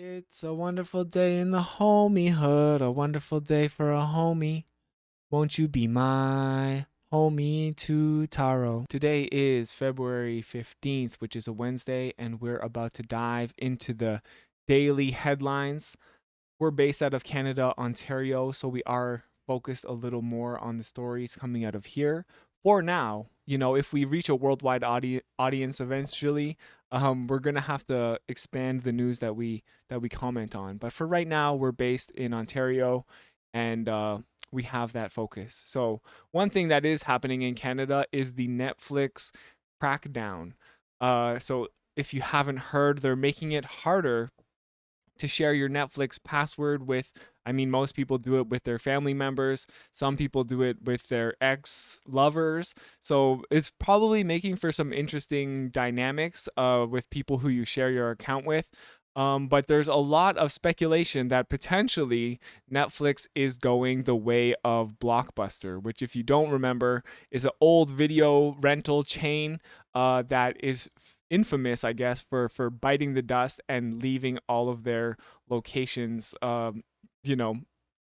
It's a wonderful day in the homiehood, a wonderful day for a homie. Won't you be my homie to Taro? Today is February 15th, which is a Wednesday, and we're about to dive into the daily headlines. We're based out of Canada, Ontario, so we are focused a little more on the stories coming out of here. For now, if we reach a worldwide audience eventually, we're gonna have to expand the news that we comment on. But for right now, we're based in Ontario, and we have that focus. So one thing that is happening in Canada is the Netflix crackdown. So if you haven't heard, they're making it harder to share your Netflix password with. I mean, most people do it with their family members. Some people do it with their ex lovers. So it's probably making for some interesting dynamics with people who you share your account with. But there's a lot of speculation that potentially Netflix is going the way of Blockbuster, which, if you don't remember, is an old video rental chain that is infamous, I guess, for biting the dust and leaving all of their locations, you know,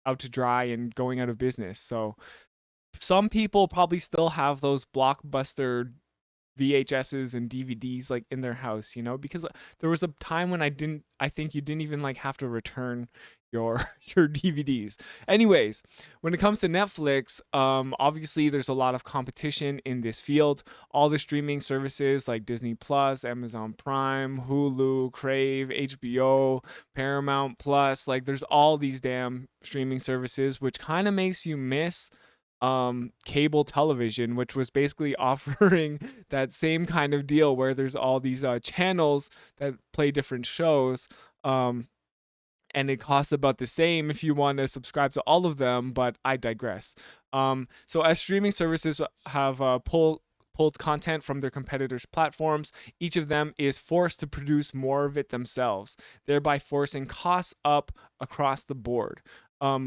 out to dry and going out of business. So some people probably still have those Blockbuster VHSs and DVDs like in their house, because there was a time when I think you didn't even like have to return your your DVDs. Anyways, when it comes to Netflix, obviously there's a lot of competition in this field. All the streaming services like Disney Plus, Amazon Prime, Hulu, Crave, HBO, Paramount Plus, like there's all these damn streaming services, which kind of makes you miss cable television, which was basically offering that same kind of deal where there's all these channels that play different shows. And it costs about the same if you want to subscribe to all of them, but I digress. So as streaming services have pulled content from their competitors' platforms, each of them is forced to produce more of it themselves, thereby forcing costs up across the board.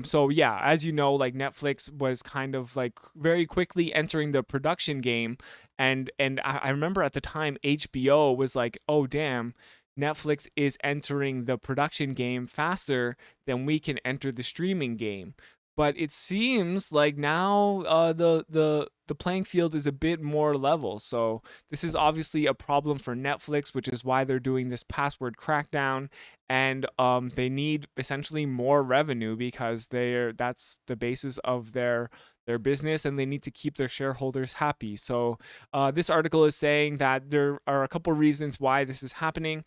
So yeah, as you know, like Netflix was kind of like very quickly entering the production game, and I remember at the time HBO was like, oh damn, Netflix is entering the production game faster than we can enter the streaming game. But it seems like now the playing field is a bit more level. So this is obviously a problem for Netflix, which is why they're doing this password crackdown, and they need essentially more revenue because that's the basis of their business, and they need to keep their shareholders happy. So this article is saying that there are a couple reasons why this is happening.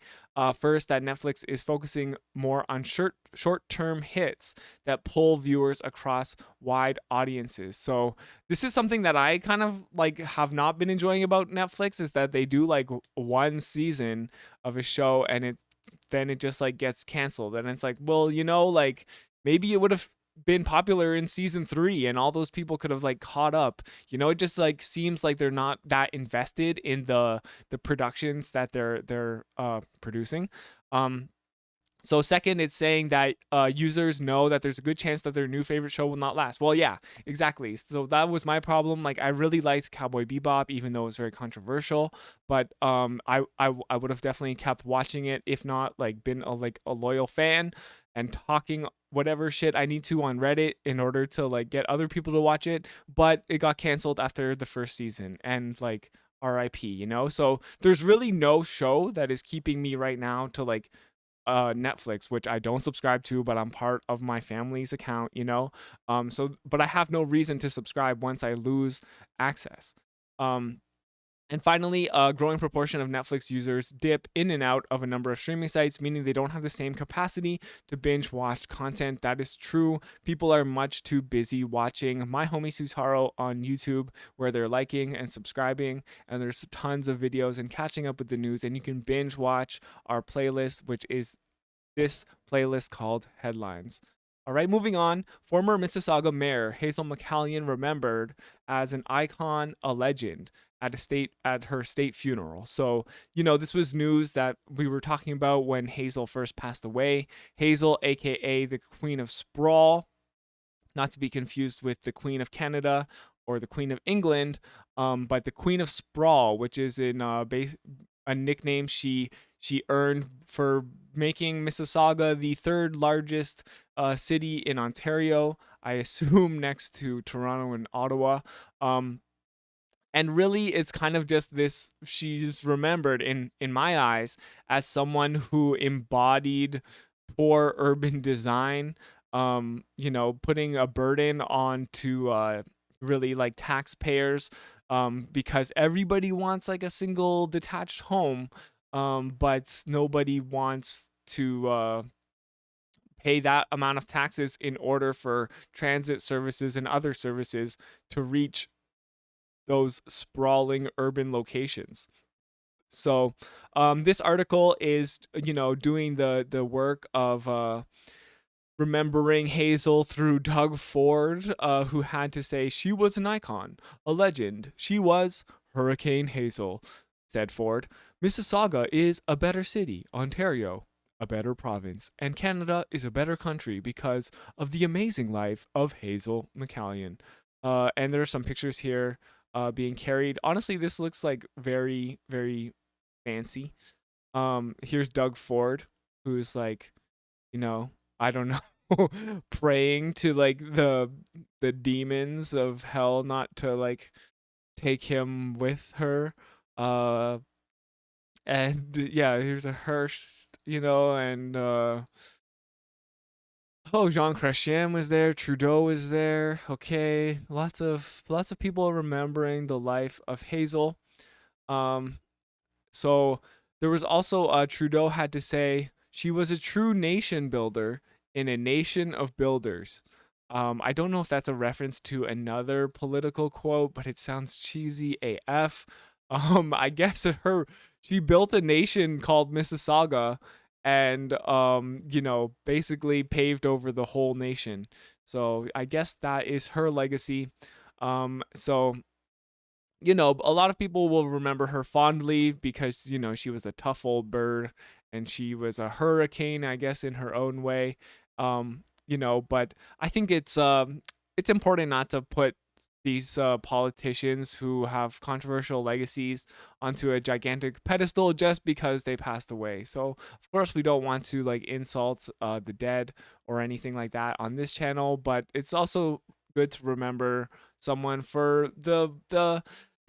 First, that Netflix is focusing more on short-term hits that pull viewers across wide audiences. So this is something that I kind of like have not been enjoying about Netflix, is that they do like one season of a show and then it just like gets canceled, and it's like, well, like maybe it would have been popular in season 3 and all those people could have like caught up. It just like seems like they're not that invested in the productions that they're producing. So second, it's saying that users know that there's a good chance that their new favorite show will not last. Well, yeah, exactly. So that was my problem. Like, I really liked Cowboy Bebop, even though it was very controversial. But I would have definitely kept watching it, if not like been a loyal fan and talking whatever shit I need to on Reddit in order to like get other people to watch it. But it got canceled after the first season, and like RIP. So there's really no show that is keeping me right now to like Netflix, which I don't subscribe to, but I'm part of my family's account. So but I have no reason to subscribe once I lose access. Um, and finally, a growing proportion of Netflix users dip in and out of a number of streaming sites, meaning they don't have the same capacity to binge watch content. That is true. People are much too busy watching My Homie Sutaro on YouTube, where they're liking and subscribing, and there's tons of videos and catching up with the news. And you can binge watch our playlist, which is this playlist called Headlines. All right, moving on. Former Mississauga Mayor Hazel McCallion remembered as an icon, a legend at her state funeral. So, this was news that we were talking about when Hazel first passed away. Hazel, aka the Queen of Sprawl, not to be confused with the Queen of Canada or the Queen of England, but the Queen of Sprawl, which is in a nickname she earned for making Mississauga the third largest city in Ontario. I assume next to Toronto and Ottawa. Um, and really, it's kind of just this. She's remembered in my eyes as someone who embodied poor urban design. Putting a burden onto really like taxpayers, because everybody wants like a single detached home, but nobody wants to pay that amount of taxes in order for transit services and other services to reach those sprawling urban locations. So, this article is, doing the work of remembering Hazel through Doug Ford, who had to say she was an icon, a legend. She was Hurricane Hazel, said Ford. Mississauga is a better city, Ontario a better province, and Canada is a better country because of the amazing life of Hazel McCallion. And there are some pictures here being carried. Honestly, this looks like very, very fancy. Here's Doug Ford, who's like, I don't know, praying to like the demons of hell not to like take him with her. Uh, and yeah, here's a hearse, and oh, Jean Chrétien was there, Trudeau was there. Okay, lots of people remembering the life of Hazel. Um, so there was also Trudeau had to say she was a true nation builder in a nation of builders. I don't know if that's a reference to another political quote, but it sounds cheesy AF. I guess she built a nation called Mississauga, and basically paved over the whole nation. So I guess that is her legacy. So a lot of people will remember her fondly because, she was a tough old bird and she was a hurricane, I guess, in her own way. But I think it's important not to put these politicians who have controversial legacies onto a gigantic pedestal just because they passed away. So, of course, we don't want to like insult the dead or anything like that on this channel, but it's also good to remember someone for the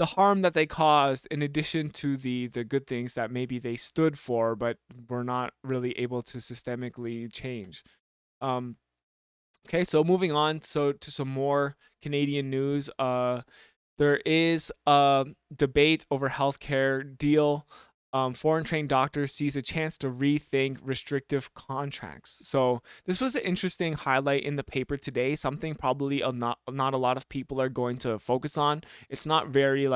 harm that they caused in addition to the good things that maybe they stood for but were not really able to systemically change. um okay, so moving on to some more Canadian news. There is a debate over healthcare deal. Foreign trained doctors sees a chance to rethink restrictive contracts. So this was an interesting highlight in the paper today. Something probably not a lot of people are going to focus on. It's not very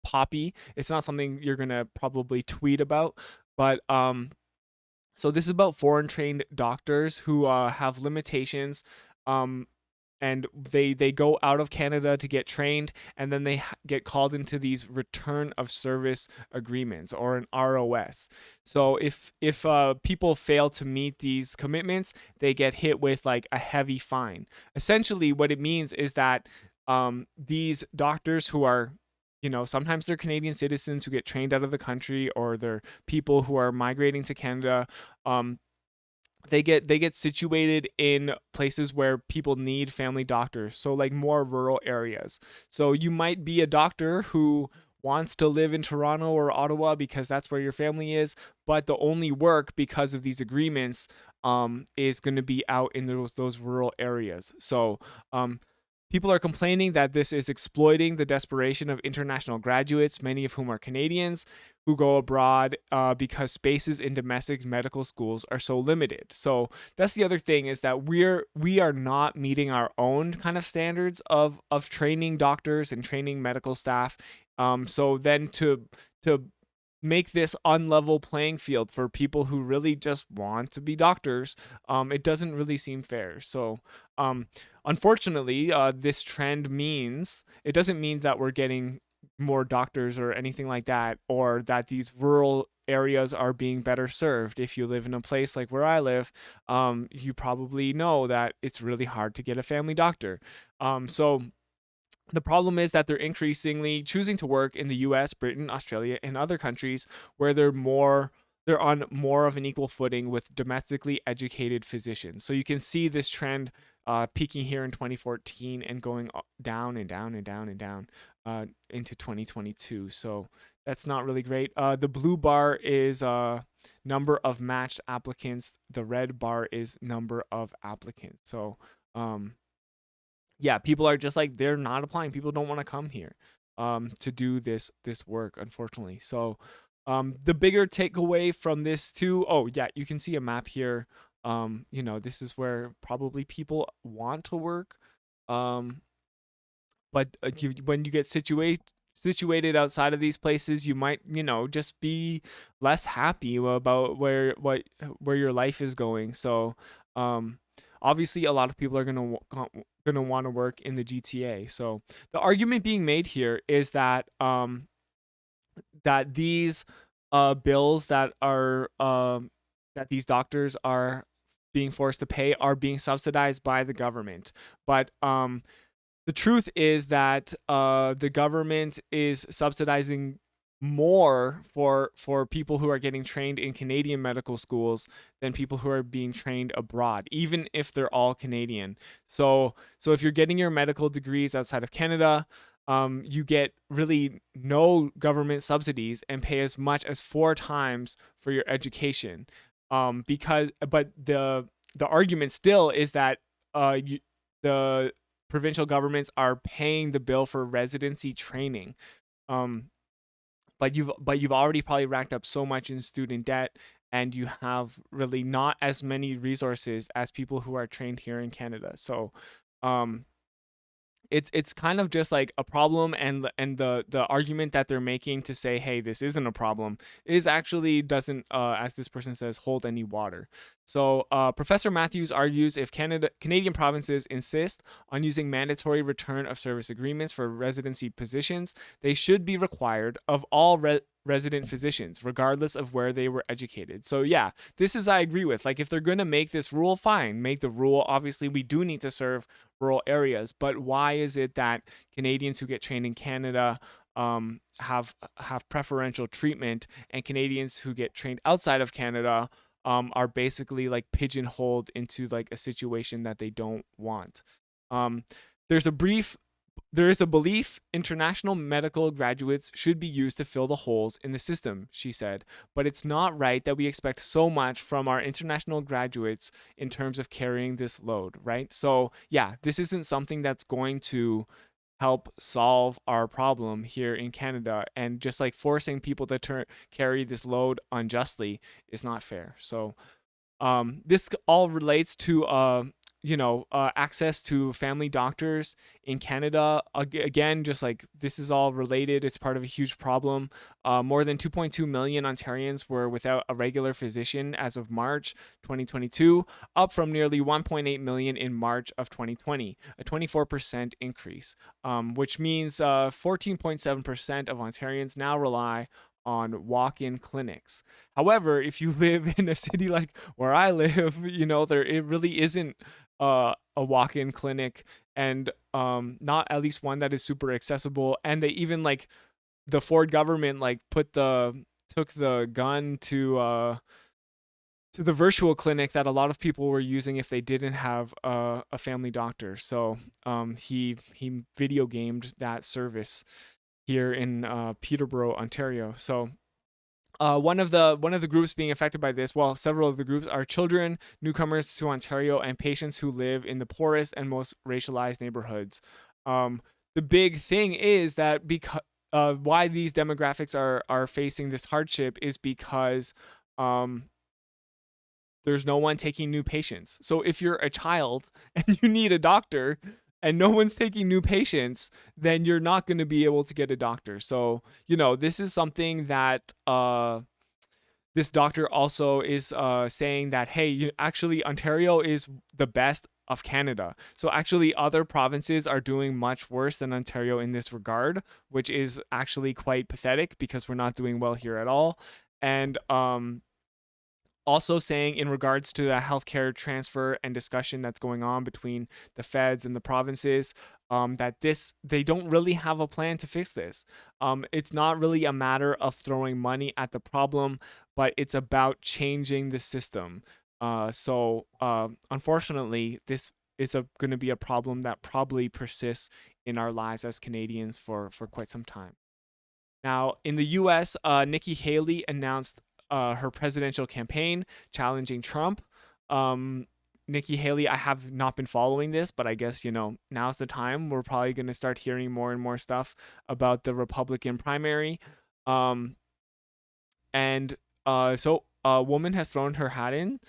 poppy. It's not something you're gonna probably tweet about. But so this is about foreign trained doctors who have limitations. Um, and they go out of Canada to get trained, and then they get called into these return of service agreements, or an ROS. So if people fail to meet these commitments, they get hit with like a heavy fine. Essentially, what it means is that these doctors who are, sometimes they're Canadian citizens who get trained out of the country, or they're people who are migrating to Canada. They get situated in places where people need family doctors, so like more rural areas. So you might be a doctor who wants to live in Toronto or Ottawa because that's where your family is, but the only work because of these agreements is going to be out in those rural areas. So people are complaining that this is exploiting the desperation of international graduates, many of whom are Canadians, who go abroad because spaces in domestic medical schools are so limited. So that's the other thing, is that we are not meeting our own kind of standards of training doctors and training medical staff. So then to make this unlevel playing field for people who really just want to be doctors, it doesn't really seem fair. So unfortunately, this trend means it doesn't mean that we're getting more doctors or anything like that, or that these rural areas are being better served. If you live in a place like where I live, you probably know that it's really hard to get a family doctor. So The problem is that they're increasingly choosing to work in the US, Britain, Australia, and other countries where they're on more of an equal footing with domestically educated physicians. So you can see this trend peaking here in 2014 and going down and down and down and down into 2022. So that's not really great. The blue bar is number of matched applicants. The red bar is number of applicants. So yeah, people are just like, they're not applying. People don't want to come here to do this work, unfortunately. So the bigger takeaway from this too, oh yeah, you can see a map here. This is where probably people want to work. But when you get situated outside of these places, you might, just be less happy about where your life is going. So obviously a lot of people are going to want to work in the GTA. So the argument being made here is that that these bills that are that these doctors are being forced to pay are being subsidized by the government. But the truth is that the government is subsidizing more for people who are getting trained in Canadian medical schools than people who are being trained abroad, even if they're all Canadian. So if you're getting your medical degrees outside of Canada, you get really no government subsidies and pay as much as 4 times for your education. But the argument still is that the provincial governments are paying the bill for residency training. But you've already probably racked up so much in student debt, and you have really not as many resources as people who are trained here in Canada. So it's kind of just like a problem, and the argument that they're making to say, hey, this isn't a problem, is actually doesn't, as this person says, hold any water. So Professor Matthews argues if Canadian provinces insist on using mandatory return of service agreements for residency positions, they should be required of all resident physicians, regardless of where they were educated. So yeah, this is, I agree with. Like, if they're going to make this rule, fine, make the rule. Obviously, we do need to serve rural areas, but why is it that Canadians who get trained in Canada have preferential treatment, and Canadians who get trained outside of Canada are basically like pigeonholed into like a situation that they don't want? There's a brief There is a belief international medical graduates should be used to fill the holes in the system, she said, but it's not right that we expect so much from our international graduates in terms of carrying this load, right? So, yeah, this isn't something that's going to help solve our problem here in Canada, and just like forcing people to carry this load unjustly is not fair. So, this all relates to access to family doctors in Canada. Again, just like, this is all related. It's part of a huge problem. More than 2.2 million Ontarians were without a regular physician as of March 2022, up from nearly 1.8 million in March of 2020, a 24% increase, which means 14.7% of Ontarians now rely on walk-in clinics. However, if you live in a city like where I live, it really isn't a walk-in clinic, and not at least one that is super accessible. And they even, like, the Ford government, like, took the gun to the virtual clinic that a lot of people were using if they didn't have a family doctor. So he video gamed that service here in Peterborough, Ontario. So one of the groups being affected by this, well, several of the groups, are children, newcomers to Ontario, and patients who live in the poorest and most racialized neighborhoods. The big thing is that because why these demographics are facing this hardship is because there's no one taking new patients. So if you're a child and you need a doctor, and no one's taking new patients, then you're not going to be able to get a doctor. So, this is something that this doctor also is saying that, hey, actually, Ontario is the best of Canada. So actually, other provinces are doing much worse than Ontario in this regard, which is actually quite pathetic, because we're not doing well here at all. And Also saying in regards to the healthcare transfer and discussion that's going on between the feds and the provinces, that they don't really have a plan to fix this. It's not really a matter of throwing money at the problem, but it's about changing the system. Unfortunately, this is going to be a problem that probably persists in our lives as Canadians for quite some time. Now, in the US, Nikki Haley announced her presidential campaign challenging Trump. Nikki Haley, I have not been following this, but I guess, now's the time. We're probably going to start hearing more and more stuff about the Republican primary. Um, and a woman has thrown her hat in,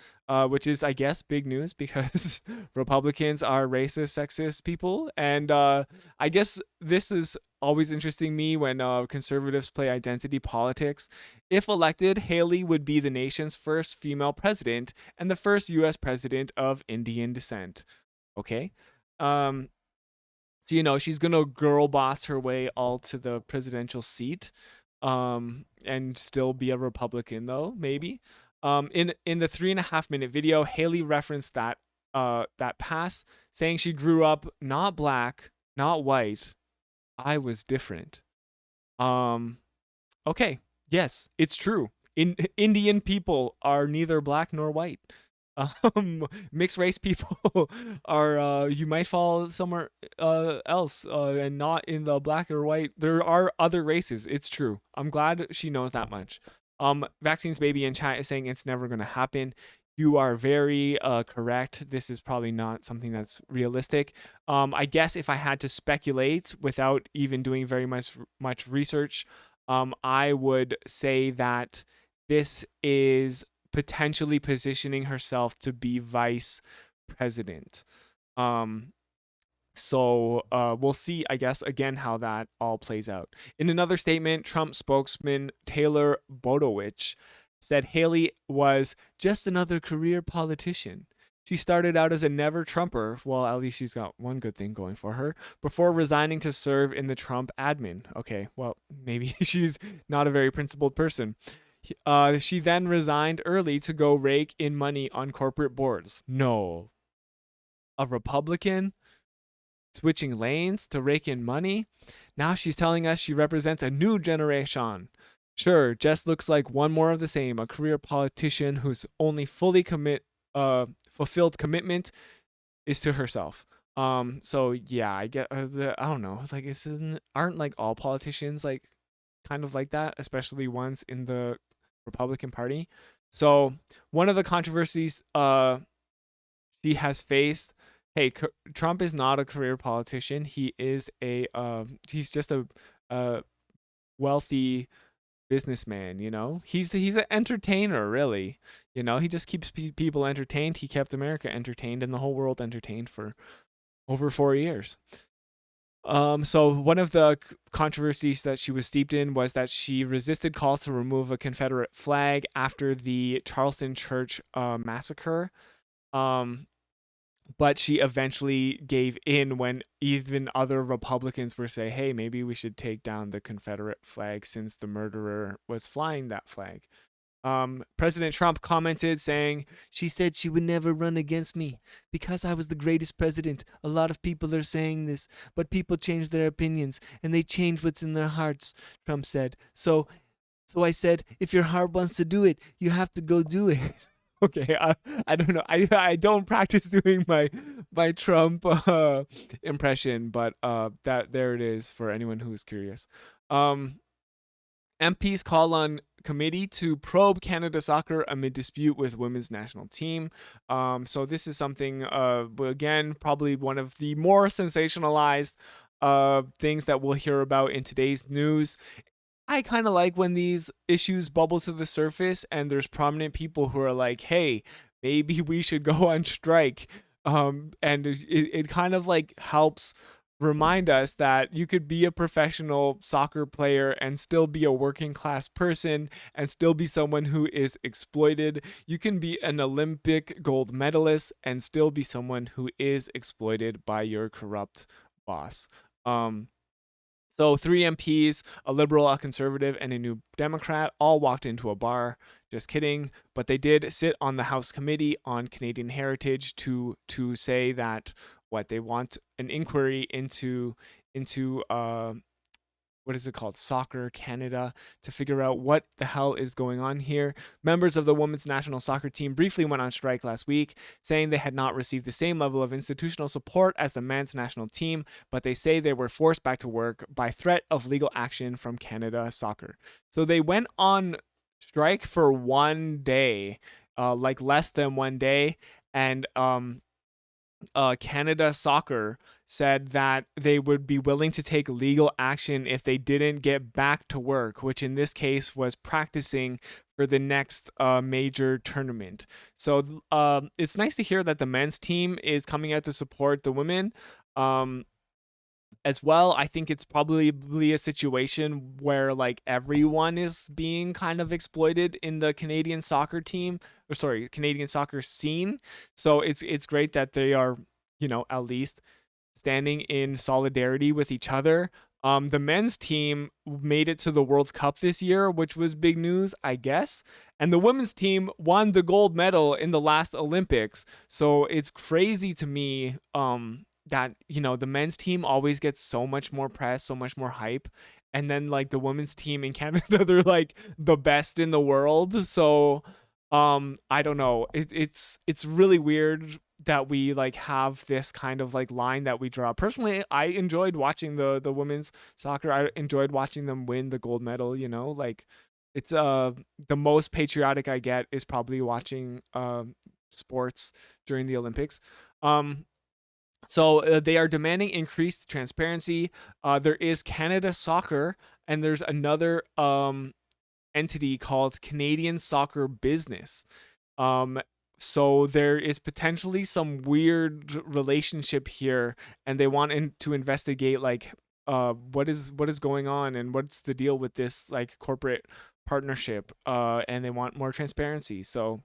which is, I guess, big news because Republicans are racist, sexist people. And I guess this is always interesting me when conservatives play identity politics. If elected, Haley would be the nation's first female president and the first U.S. president of Indian descent. Okay. So, she's going to girl boss her way all to the presidential seat, and still be a Republican, though, maybe. In the 3.5 minute video, Haley referenced that past, saying she grew up not black, not white. I was different. Okay. Yes, it's true. Indian people are neither black nor white. Mixed race people are, you might fall somewhere else, and not in the black or white. There are other races. It's true. I'm glad she knows that much. Vaccines baby in chat is saying it's never going to happen. You are very correct. This is probably not something that's realistic. I guess if I had to speculate without even doing very much research, I would say that this is potentially positioning herself to be vice president. So we'll see, I guess, again, how that all plays out. In another statement, Trump spokesman Taylor Bodowich said Haley was just another career politician. She started out as a never Trumper, well, at least she's got one good thing going for her, before resigning to serve in the Trump admin. Okay, well, maybe she's not a very principled person. She then resigned early to go rake in money on corporate boards. No. A Republican switching lanes to rake in money? Now she's telling us she represents a new generation. Sure, Jess looks like one more of the same, a career politician whose only fully fulfilled commitment is to herself. So yeah, I get I don't know, like aren't like all politicians like kind of like that, especially ones in the Republican Party. So one of the controversies she has faced. Hey, Trump is not a career politician. He is he's just a wealthy businessman. He's an entertainer, really. He just keeps people entertained. He kept America entertained and the whole world entertained for over 4 years. So one of the controversies that she was steeped in was that she resisted calls to remove a Confederate flag after the Charleston church massacre. But she eventually gave in when even other Republicans were saying, hey, maybe we should take down the Confederate flag since the murderer was flying that flag. President Trump commented saying, she said she would never run against me because I was the greatest president. A lot of people are saying this, but people change their opinions and they change what's in their hearts, Trump said. So I said, if your heart wants to do it, you have to go do it. Okay, I don't know. I don't practice doing my Trump impression, but that there it is for anyone who is curious. MPs call on committee to probe Canada soccer amid dispute with women's national team. So this is something, again, probably one of the more sensationalized things that we'll hear about in today's news. I kind of like when these issues bubble to the surface and there's prominent people who are like, hey, maybe we should go on strike. And it kind of like helps remind us that you could be a professional soccer player and still be a working class person and still be someone who is exploited. You can be an Olympic gold medalist and still be someone who is exploited by your corrupt boss. So 3 MPs, a liberal, a conservative, and a new Democrat, all walked into a bar. Just kidding, but they did sit on the House Committee on Canadian Heritage to say that what they want an inquiry into what is it called? Soccer Canada, to figure out what the hell is going on here. Members of the women's national soccer team briefly went on strike last week, saying they had not received the same level of institutional support as the men's national team, but they say they were forced back to work by threat of legal action from Canada Soccer. So they went on strike for one day, like less than one day, and Canada Soccer said that they would be willing to take legal action if they didn't get back to work, which in this case was practicing for the next major tournament. So it's nice to hear that the men's team is coming out to support the women. As well, I think it's probably a situation where like everyone is being kind of exploited in the Canadian soccer team, or sorry, Canadian soccer scene. So it's great that they are, at least standing in solidarity with each other. The men's team made it to the World Cup this year, which was big news, I guess. And the women's team won the gold medal in the last Olympics. So it's crazy to me that the men's team always gets so much more press, so much more hype, and then like the women's team in Canada, they're like the best in the world. So I don't know, it's really weird that we like have this kind of like line that we draw. Personally, I enjoyed watching the women's soccer. I enjoyed watching them win the gold medal. Like it's the most patriotic I get is probably watching sports during the Olympics. So they are demanding increased transparency. There is Canada Soccer, and there's another entity called Canadian Soccer Business. So there is potentially some weird relationship here, and they want to investigate like what is going on and what's the deal with this like corporate partnership. And they want more transparency. So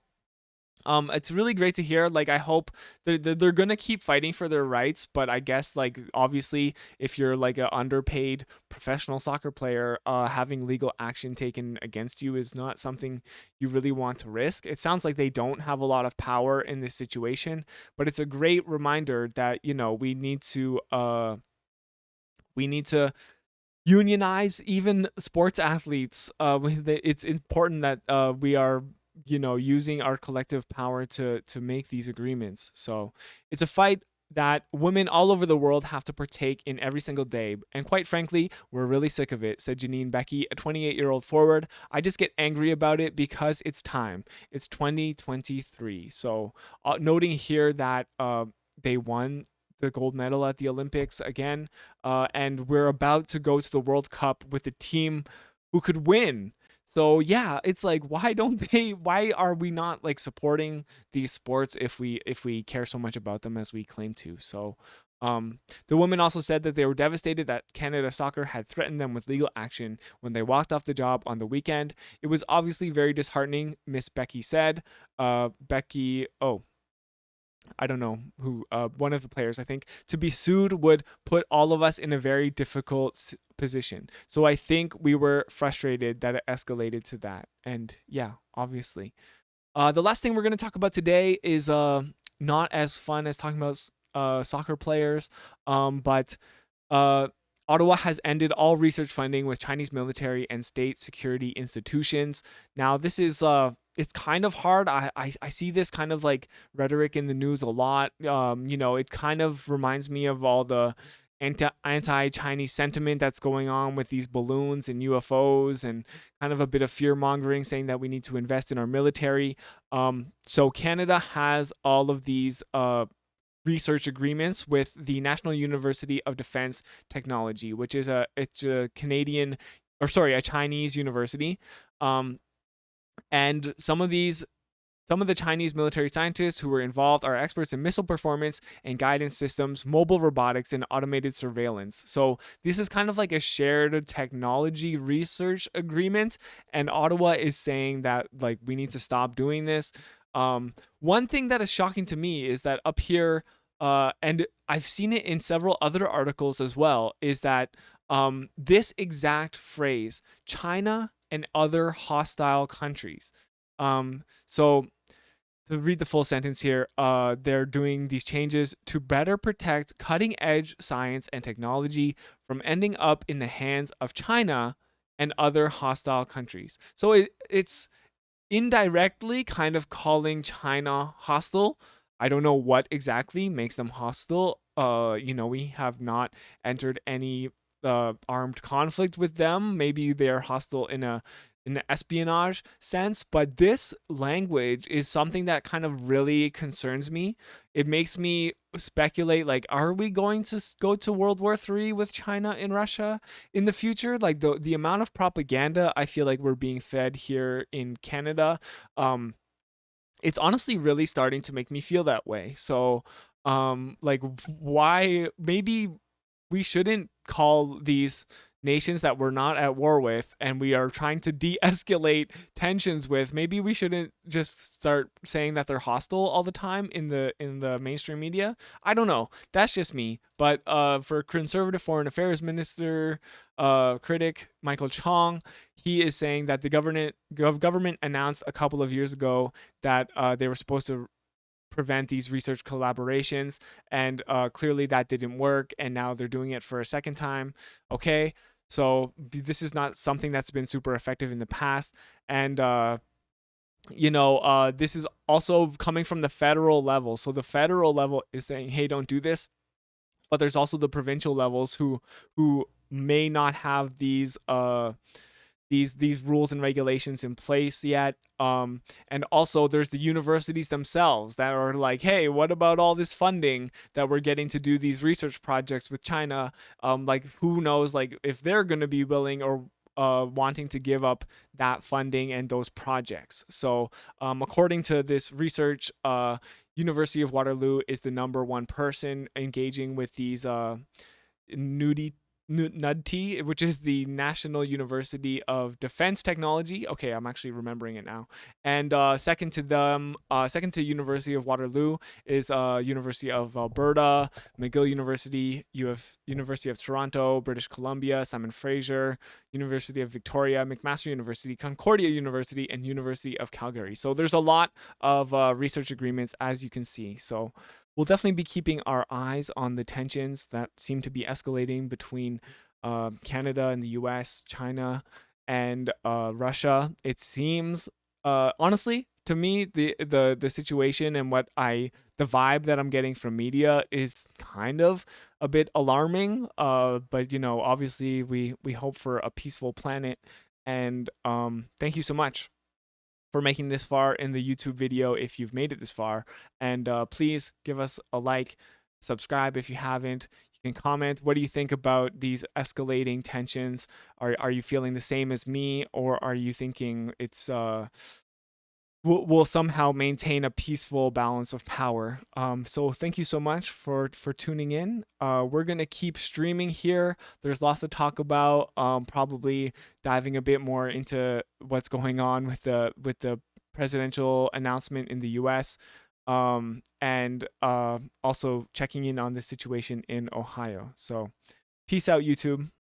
it's really great to hear. Like, I hope they're gonna keep fighting for their rights, but I guess like obviously if you're like an underpaid professional soccer player, having legal action taken against you is not something you really want to risk. It sounds like they don't have a lot of power in this situation, but it's a great reminder that we need to unionize even sports athletes. It's important that we are using our collective power to make these agreements. So it's a fight that women all over the world have to partake in every single day, and quite frankly, we're really sick of it, said Janine Becky, a 28-year-old forward. I just get angry about it because it's time. It's 2023. So noting here that they won the gold medal at the Olympics again, and we're about to go to the World Cup with a team who could win. So yeah, it's like, why are we not like supporting these sports if we care so much about them as we claim to? So the woman also said that they were devastated that Canada Soccer had threatened them with legal action when they walked off the job on the weekend. It was obviously very disheartening, Miss Becky said. I don't know who, one of the players, I think, to be sued would put all of us in a very difficult position. So I think we were frustrated that it escalated to that. And yeah, obviously. The last thing we're going to talk about today is not as fun as talking about soccer players, but Ottawa has ended all research funding with Chinese military and state security institutions. Now, this is it's kind of hard. I see this kind of like rhetoric in the news a lot. It kind of reminds me of all the anti-Chinese sentiment that's going on with these balloons and UFOs, and kind of a bit of fear mongering, saying that we need to invest in our military. So Canada has all of these research agreements with the National University of Defense Technology, which is a Chinese university. And some of the Chinese military scientists who were involved are experts in missile performance and guidance systems, mobile robotics, and automated surveillance. So this is kind of like a shared technology research agreement, and Ottawa is saying that like we need to stop doing this. One thing that is shocking to me is that up here, and I've seen it in several other articles as well, is that this exact phrase, China and other hostile countries. So to read the full sentence here, they're doing these changes to better protect cutting edge science and technology from ending up in the hands of China and other hostile countries. So it's indirectly kind of calling China hostile. I don't know what exactly makes them hostile. We have not entered any armed conflict with them. Maybe they're hostile in an espionage sense, but this language is something that kind of really concerns me. It makes me speculate, like, are we going to go to World War III with China and Russia in the future? Like the amount of propaganda I feel like we're being fed here in Canada, it's honestly really starting to make me feel that way. So like, why maybe we shouldn't call these nations that we're not at war with and we are trying to de-escalate tensions with, maybe we shouldn't just start saying that they're hostile all the time in the mainstream media. I don't know, that's just me. But for conservative foreign affairs minister critic Michael Chong, he is saying that the government announced a couple of years ago that they were supposed to prevent these research collaborations, and clearly that didn't work, and now they're doing it for a second time. Okay, so this is not something that's been super effective in the past, and this is also coming from the federal level. So the federal level is saying, hey, don't do this, but there's also the provincial levels who may not have these rules and regulations in place yet. And also there's the universities themselves that are like, hey, what about all this funding that we're getting to do these research projects with China? Like, who knows, like, if they're going to be willing or wanting to give up that funding and those projects. So according to this research, University of Waterloo is the #1 person engaging with these NUDT, which is the National University of Defense Technology. Okay, I'm actually remembering it now. And second to University of Waterloo is University of Alberta, McGill University, University of Toronto, British Columbia, Simon Fraser, University of Victoria, McMaster University, Concordia University, and University of Calgary. So there's a lot of research agreements, as you can see. So we'll definitely be keeping our eyes on the tensions that seem to be escalating between Canada and the US, China, and Russia. It seems, honestly, to me, the situation and the vibe that I'm getting from media is kind of a bit alarming. But obviously, we hope for a peaceful planet. And thank you so much for making this far in the YouTube video if you've made it this far. And please give us a like, subscribe if you haven't. You can comment. What do you think about these escalating tensions? Are you feeling the same as me, or are you thinking it's we'll somehow maintain a peaceful balance of power? So thank you so much for tuning in. We're gonna keep streaming here. There's lots to talk about. Probably diving a bit more into what's going on with the presidential announcement in the U.S. And also checking in on the situation in Ohio. So peace out, YouTube.